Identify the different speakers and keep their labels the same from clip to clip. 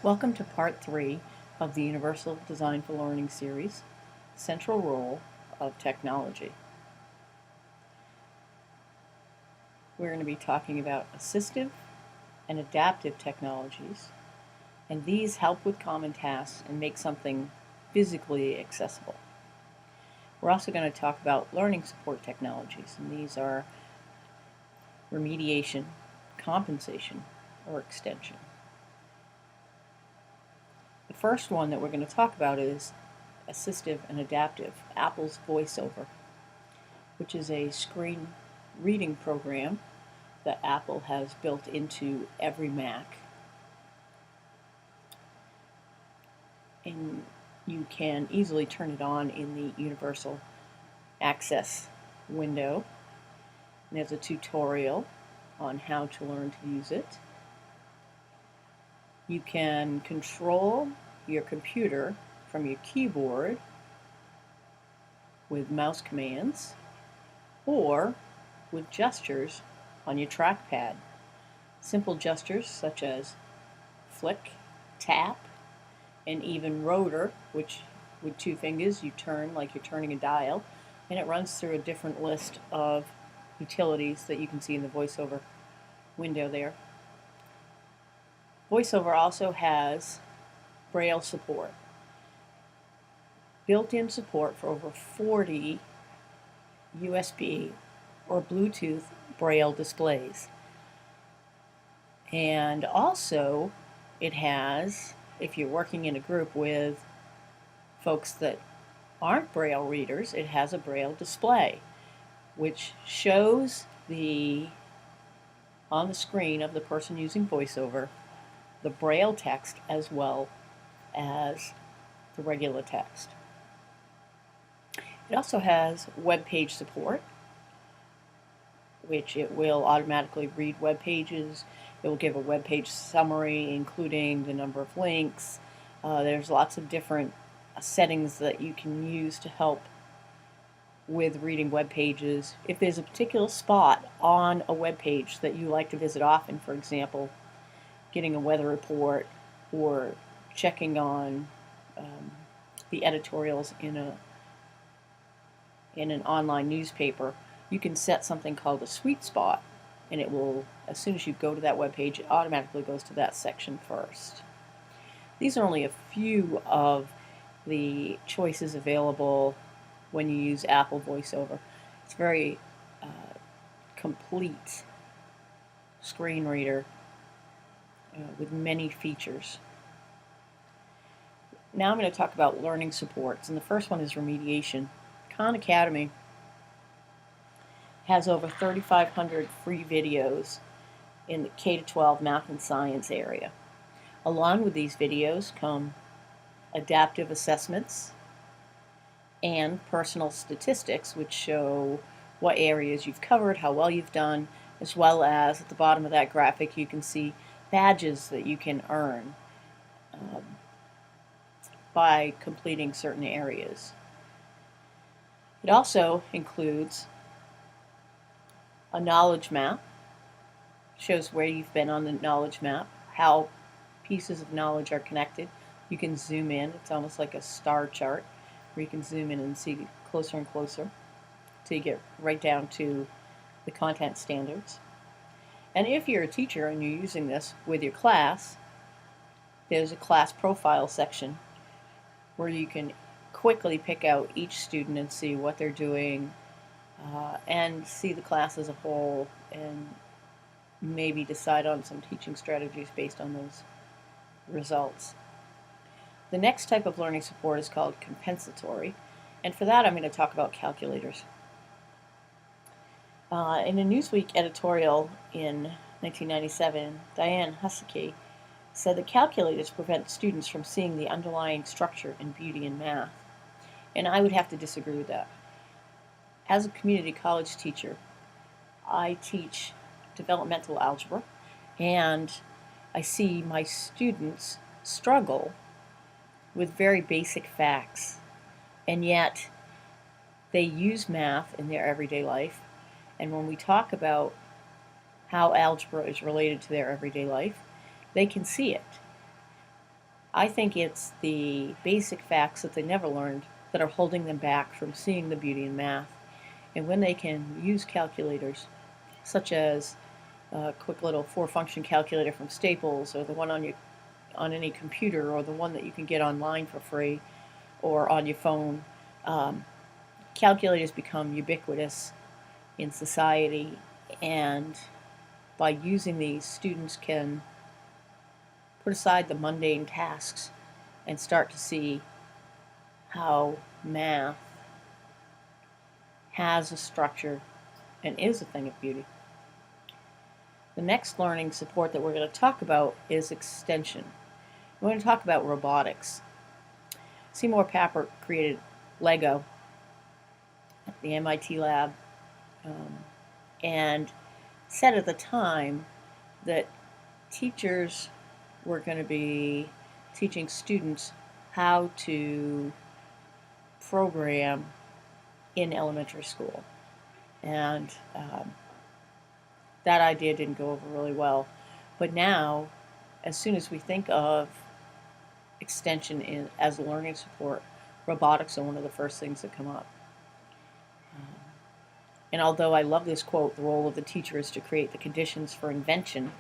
Speaker 1: Welcome to part 3 of the Universal Design for Learning series, Central Role of Technology. We're going to be talking about assistive and adaptive technologies, and these help with common tasks and make something physically accessible. We're also going to talk about learning support technologies, and these are remediation, compensation, or extension. The first one that we're going to talk about is assistive and adaptive, Apple's VoiceOver, which is a screen reading program that Apple has built into every Mac. And you can easily turn it on in the Universal Access window. And there's a tutorial on how to learn to use it. You can control your computer from your keyboard with mouse commands or with gestures on your trackpad. Simple gestures such as flick, tap, and even rotor, which with 2 fingers you turn like you're turning a dial, and it runs through a different list of utilities that you can see in the VoiceOver window there. VoiceOver also has Braille support, built-in support for over 40 USB or Bluetooth Braille displays. And also it has, if you're working in a group with folks that aren't Braille readers, it has a Braille display which shows on the screen of the person using VoiceOver the Braille text as well as the regular text. It also has web page support, which it will automatically read web pages. It will give a web page summary, including the number of links. There's lots of different settings that you can use to help with reading web pages. If there's a particular spot on a web page that you like to visit often, for example, getting a weather report or checking on the editorials in an online newspaper, you can set something called a sweet spot, and it will, as soon as you go to that web page, it automatically goes to that section first. These are only a few of the choices available when you use Apple VoiceOver. It's a very complete screen reader with many features. Now I'm going to talk about learning supports, and the first one is remediation. Khan Academy has over 3,500 free videos in the K-12 math and science area. Along with these videos come adaptive assessments and personal statistics, which show what areas you've covered, how well you've done, as well as at the bottom of that graphic you can see badges that you can earn by completing certain areas. It also includes a knowledge map, shows where you've been on the knowledge map, how pieces of knowledge are connected. You can zoom in, it's almost like a star chart, where you can zoom in and see closer and closer till you get right down to the content standards. And if you're a teacher and you're using this with your class, there's a class profile section where you can quickly pick out each student and see what they're doing and see the class as a whole and maybe decide on some teaching strategies based on those results. The next type of learning support is called compensatory, and for that I'm going to talk about calculators. In a Newsweek editorial in 1997, Diane Husseke said that calculators prevent students from seeing the underlying structure and beauty in math. And I would have to disagree with that. As a community college teacher, I teach developmental algebra, and I see my students struggle with very basic facts, and yet they use math in their everyday life. And when we talk about how algebra is related to their everyday life, they can see it. I think it's the basic facts that they never learned that are holding them back from seeing the beauty in math. And when they can use calculators, such as a quick little four-function calculator from Staples, or the one on any computer, or the one that you can get online for free, or on your phone, um, calculators become ubiquitous in society, and by using these, students can put aside the mundane tasks and start to see how math has a structure and is a thing of beauty. The next learning support that we're going to talk about is extension. We're going to talk about robotics. Seymour Papert created Lego at the MIT lab, and said at the time that teachers were going to be teaching students how to program in elementary school. And that idea didn't go over really well. But now, as soon as we think of extension as a learning support, robotics are one of the first things that come up. And although I love this quote, the role of the teacher is to create the conditions for invention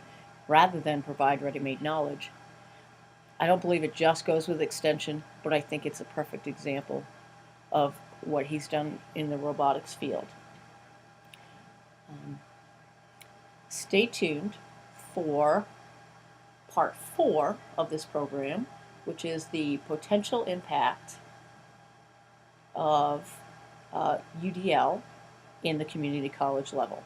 Speaker 1: rather than provide ready-made knowledge, I don't believe it just goes with extension, but I think it's a perfect example of what he's done in the robotics field. Stay tuned for part 4 of this program, which is the potential impact of UDL in the community college level.